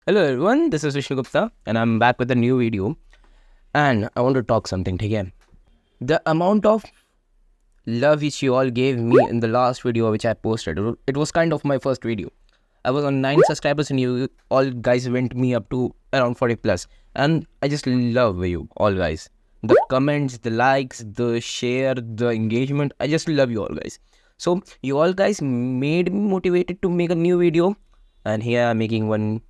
Hello everyone, this is Vishnu Gupta and I'm back with a new video and I want to talk something again. The amount of love which you all gave me in the last video which I posted, it was kind of my first video. I was on 9 subscribers and you all guys went me up to around 40 plus, and I just love you all guys. The comments, the likes, the share, the engagement, I just love you all guys. So you all guys made me motivated to make a new video, and here I'm making one.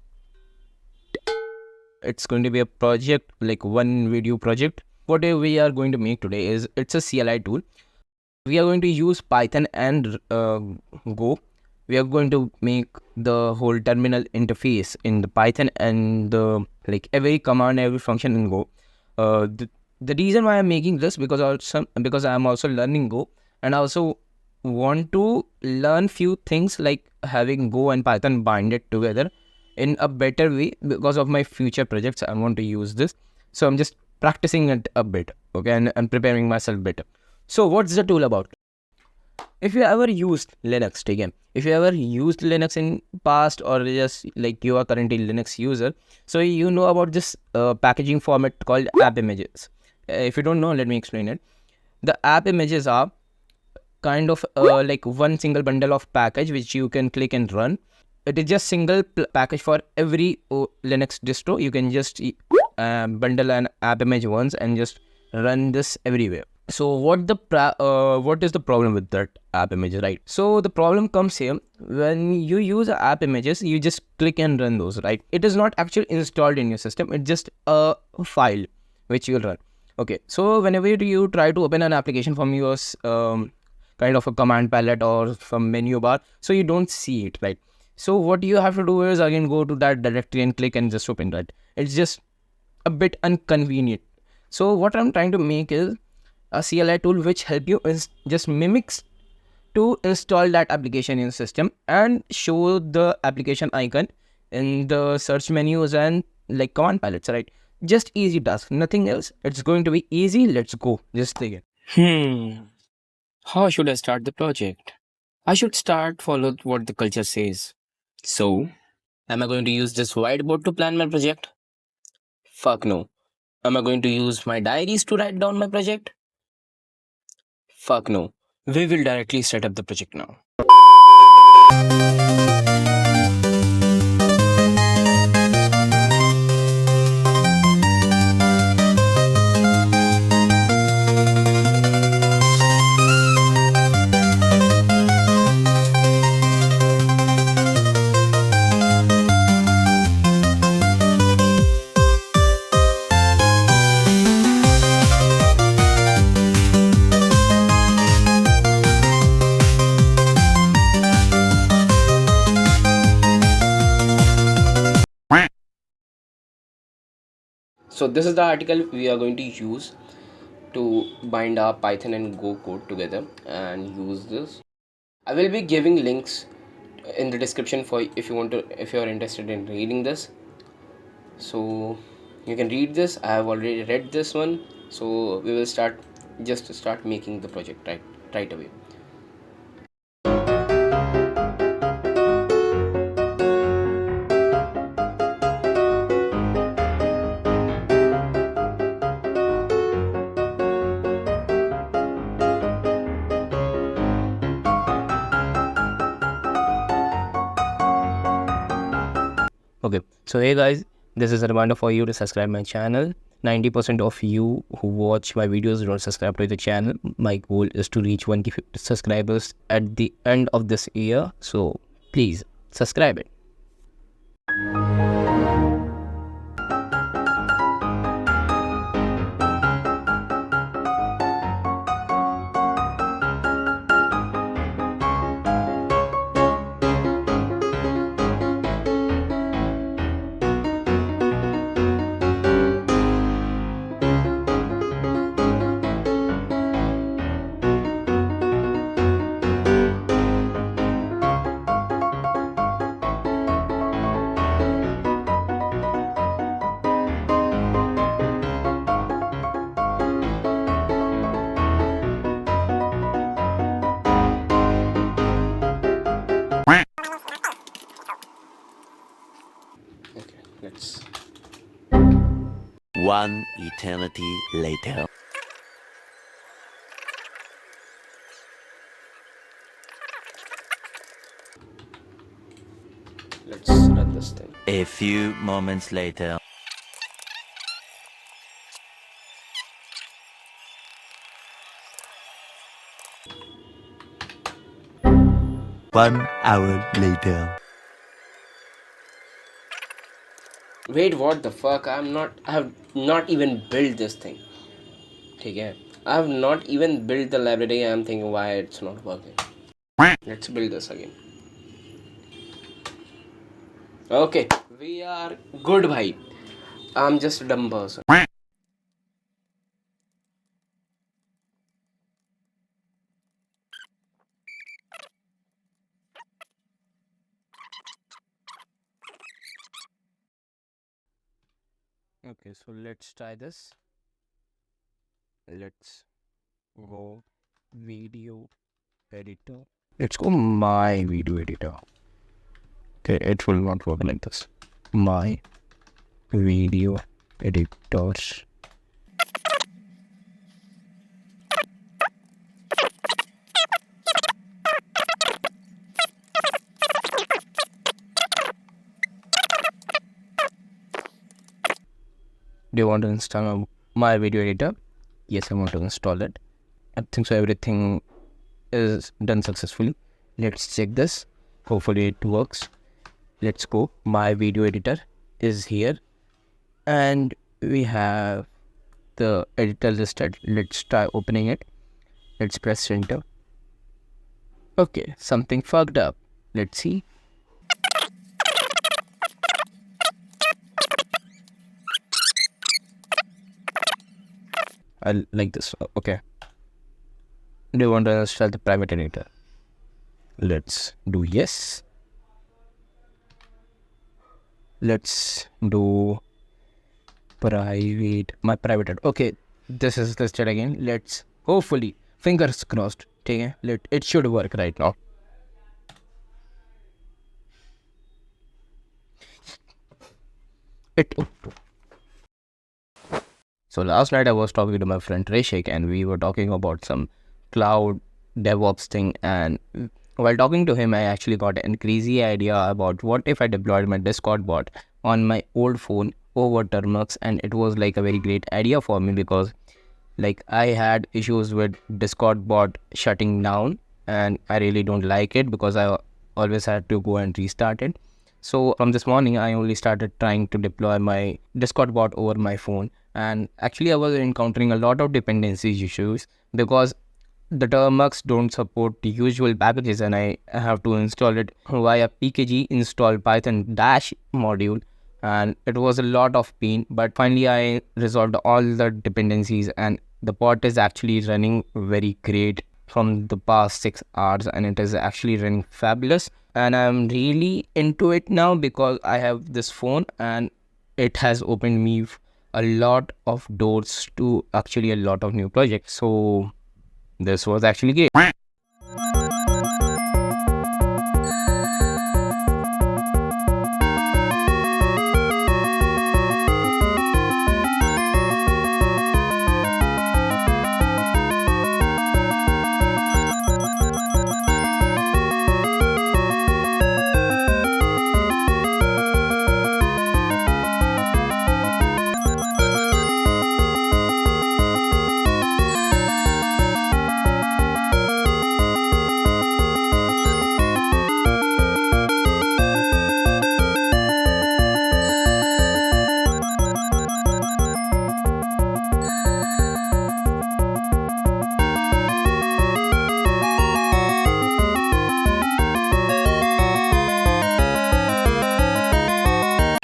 It's going to be a project, like one video project. What we are going to make today is, it's a CLI tool. We are going to use Python and Go. We are going to make the whole terminal interface in the Python and like every command, every function in Go. The reason why I'm making this because I'm also learning Go, and I also want to learn few things like having Go and Python binded together in a better way because of my future projects. I want to use this, so I'm just practicing it a bit, okay, and preparing myself better. So what's the tool about? If you ever used Linux, again, if you ever used Linux in past, or just like you are currently Linux user, so you know about this packaging format called AppImages. If you don't know, let me explain it. The AppImages are kind of like one single bundle of package which you can click and run. It is just single package for every Linux distro. You can just bundle an AppImage once and just run this everywhere. So what is the problem with that AppImage, right? So the problem comes here when you use AppImages, you just click and run those, right? It is not actually installed in your system. It's just a file which you'll run. Okay, so whenever you try to open an application from your kind of a command palette or from menu bar, so you don't see it, right? So what you have to do is again go to that directory and click and just open that. It's just a bit inconvenient. So what I'm trying to make is a CLI tool which help you just mimics to install that application in the system and show the application icon in the search menus and like command palettes, right? Just easy task, nothing else. It's going to be easy. Let's go. Just begin. How should I start the project? I should follow what the culture says. So, am I going to use this whiteboard to plan my project? Fuck no. Am I going to use my diaries to write down my project? Fuck no. We will directly set up the project now. So this is the article we are going to use to bind our Python and Go code together and use this. I will be giving links in the description for if you are interested in reading this. So you can read this. I have already read this one. So we will start making the project right away. Okay, so hey guys, this is a reminder for you to subscribe my channel. 90% of you who watch my videos don't subscribe to the channel. My goal is to reach 150 subscribers at the end of this year. So please subscribe it. Let's. One eternity later. Let's run this thing. A few moments later. One hour later. Wait, what the fuck? I have not even built this thing. Okay, I have not even built the library. I'm thinking why it's not working. Let's build this again. Okay, we are good, bhai. I'm just a dumb person. Okay, so let's try this. Let's go video editor. Let's go my video editor. Okay, it will not work like this. My video editor. Do you want to install my video editor? Yes, I want to install it. I think so everything is done successfully. Let's check this. Hopefully it works. Let's go. My video editor is here and we have the editor listed. Let's try opening it. Let's press enter. Okay, something fucked up. Let's see. I like this. Okay. Do you want to install the private editor? Let's do yes. Let's do my private editor. Okay, this is listed again. Let's hopefully, fingers crossed. Okay, it should work right now. So last night I was talking to my friend Reshik and we were talking about some cloud DevOps thing, and while talking to him I actually got an crazy idea about what if I deployed my Discord bot on my old phone over Termux, and it was like a very great idea for me because like I had issues with Discord bot shutting down and I really don't like it because I always had to go and restart it. So from this morning I only started trying to deploy my Discord bot over my phone, and actually I was encountering a lot of dependencies issues because the Termux don't support the usual packages and I have to install it via pkg install python dash module, and it was a lot of pain, but finally I resolved all the dependencies and the bot is actually running very great from the past 6 hours and it is actually running fabulous, and I'm really into it now because I have this phone and it has opened me a lot of doors to actually a lot of new projects. So this was actually great.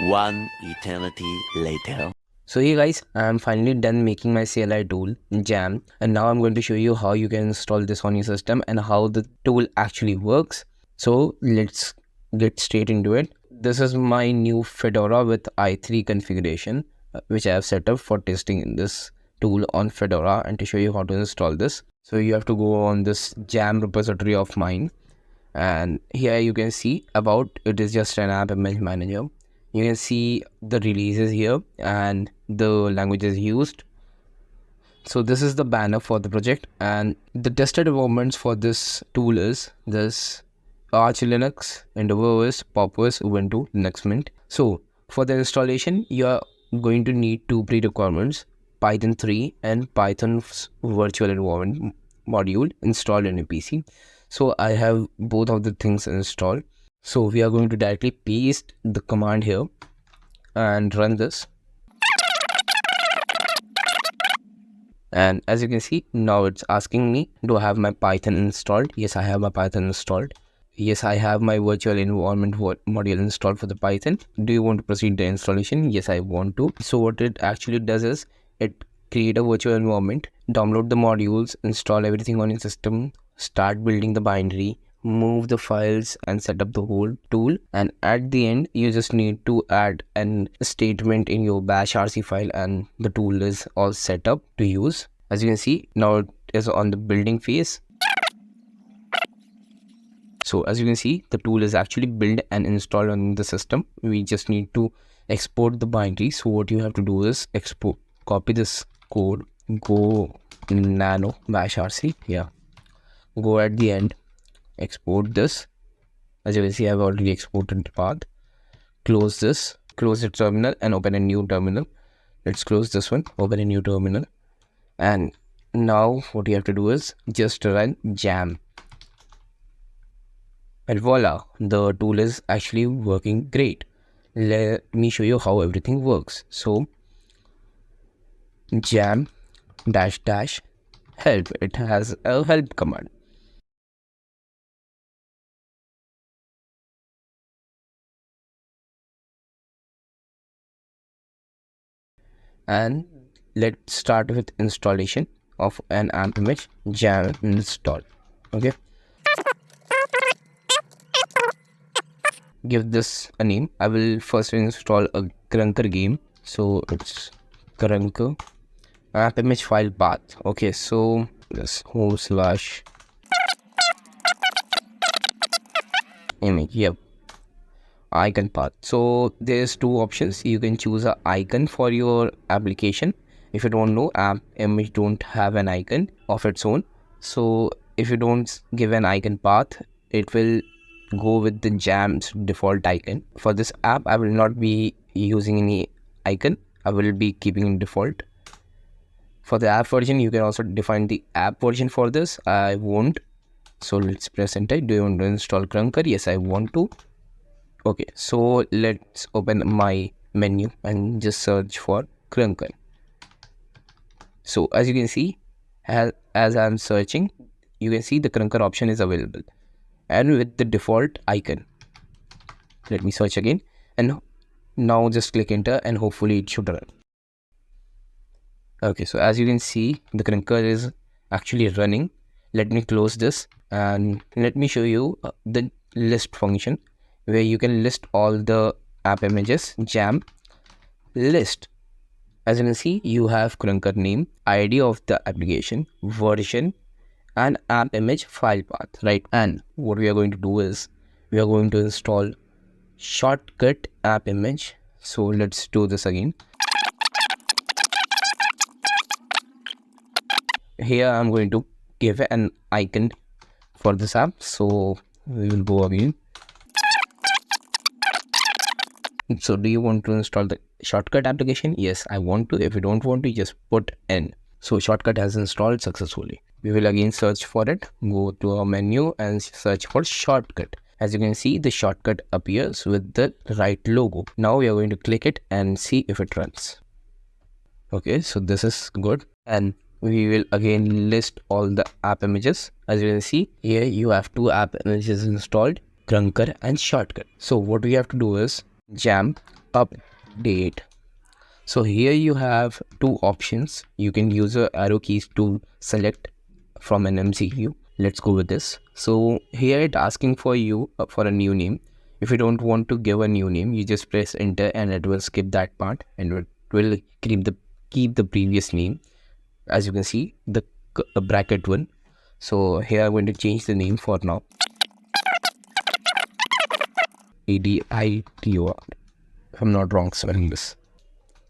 One eternity later. So hey guys, I'm finally done making my CLI tool Jam, and now I'm going to show you how you can install this on your system and how the tool actually works. So let's get straight into it. This is my new Fedora with i3 configuration, which I have set up for testing this tool on Fedora, and to show you how to install this. So you have to go on this Jam repository of mine, and here you can see about it is just an AppImage manager. You can see the releases here and the languages used. So this is the banner for the project, and the tested environments for this tool is this Arch Linux, EndeavourOS, PopOS, Ubuntu, Linux Mint. So for the installation, you are going to need two pre-requirements: Python 3 and Python's virtual environment module installed in a PC. So I have both of the things installed. So we are going to directly paste the command here and run this. And as you can see, now it's asking me, do I have my Python installed? Yes, I have my Python installed. Yes, I have my virtual environment module installed for the Python. Do you want to proceed the installation? Yes, I want to. So what it actually does is it create a virtual environment, download the modules, install everything on your system, start building the binary, move the files and set up the whole tool. And at the end, you just need to add an statement in your bash rc file and the tool is all set up to use. As you can see, now it is on the building phase. So as you can see, the tool is actually built and installed on the system. We just need to export the binary. So what you have to do is export, copy this code, go nano bash rc, go at the end, export this. As you can see, I've already exported the path. Close this, close the terminal and open a new terminal. Let's close this one, open a new terminal. And now what you have to do is just run jam. And voila, the tool is actually working great. Let me show you how everything works. So jam dash dash help, it has a help command. And let's start with installation of an AppImage jam install. Okay, give this a name. I will first install a Krunker game, so it's Krunker AppImage file path. Okay, so this home slash image, yep, icon path. So there's two options. You can choose a icon for your application. If you don't know, AppImage don't have an icon of its own. So if you don't give an icon path, it will go with the jam's default icon. For this app, I will not be using any icon. I will be keeping it default. For the app version, you can also define the app version for this. I won't. So let's press enter. Do you want to install Krunker? Yes, I want to. Okay, so let's open my menu and just search for Krunker. So as you can see, as I'm searching, you can see the Krunker option is available and with the default icon. Let me search again, and now just click enter and hopefully it should run. Okay, so as you can see, the Krunker is actually running. Let me close this and let me show you the list function, where you can list all the app images. Jam list. As you can see, you have Krunker name, ID of the application, version, and app image file path, right? And what we are going to do is we are going to install shortcut app image. So let's do this again. Here I'm going to give an icon for this app, so we will go again. So do you want to install the shortcut application? Yes, I want to. If you don't want to, just put N. So shortcut has installed successfully. We will again search for it. Go to our menu and search for shortcut. As you can see, the shortcut appears with the right logo. Now we are going to click it and see if it runs. Okay, so this is good. And we will again list all the app images. As you can see, here you have two app images installed, Krunker and shortcut. So what we have to do is jam update. So here you have two options. You can use the arrow keys to select from an MCU. Let's go with this. So here it asking for you for a new name. If you don't want to give a new name, you just press enter and it will skip that part and it will keep the previous name. As you can see, the bracket one. So here I'm going to change the name for now. ADITOR. if I'm not wrong spelling this.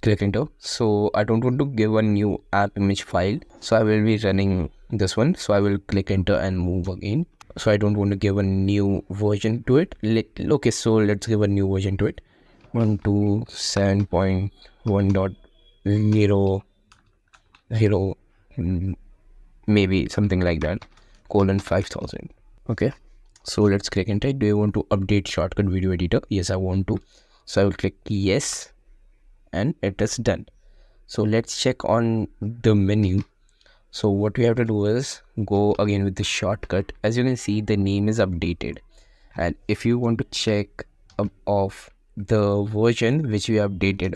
Click enter. So I don't want to give a new app image file, so I will be running this one. So I will click enter and move again. So I don't want to give a new version to it. Okay, so let's give a new version to it. 127.1.0 maybe something like that, :5000. Okay, so let's click enter. Do you want to update shortcut video editor? Yes, I want to. So I will click yes, and it is done. So let's check on the menu. So what we have to do is go again with the shortcut. As you can see, the name is updated, and if you want to check of the version which we updated,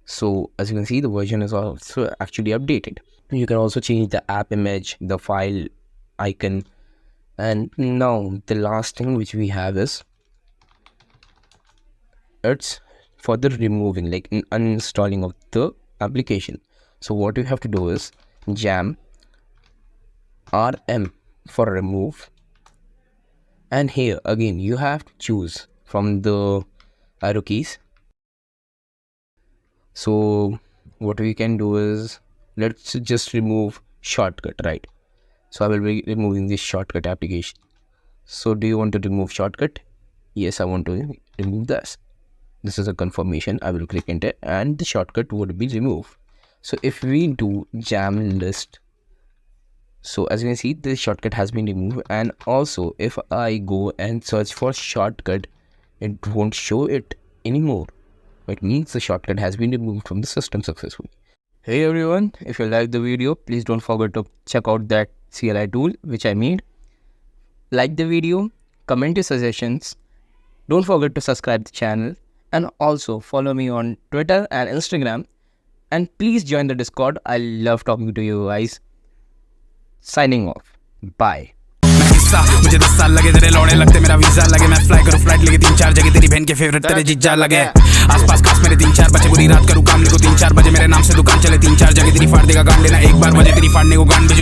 so as you can see, the version is also actually updated. You can also change the app image, the file icon, and now the last thing which we have is it's for the removing, like uninstalling of the application. So what you have to do is jam rm for remove, and here again you have to choose from the arrow keys. So what we can do is let's just remove shortcut, right? So I will be removing this shortcut application. So do you want to remove shortcut? Yes, I want to remove this. This is a confirmation. I will click enter and the shortcut would be removed. So if we do jam list, so as you can see, the shortcut has been removed. And also if I go and search for shortcut, it won't show it anymore. It means the shortcut has been removed from the system successfully. Hey everyone, if you liked the video, please don't forget to check out that CLI tool which I made. Like the video, comment your suggestions, don't forget to subscribe the channel, and also follow me on Twitter and Instagram, and please join the Discord. I love talking to you guys. Signing off. Bye. मुझे 10 साल लगे तेरे लौड़े लगते मेरा visa लगे मैं fly करूँ flight लेके 3-4 जगह तेरी बहन के फेवरेट तेरे जीजा लगे आसपास खास मेरे 3-4 बजे बुरी रात करूँ काम को 3-4 बजे मेरे नाम से दुकान चले 3-4 जगह तेरी फाड़ देगा गांड लेना एक बार बजे तेरी फाड़ने को गांड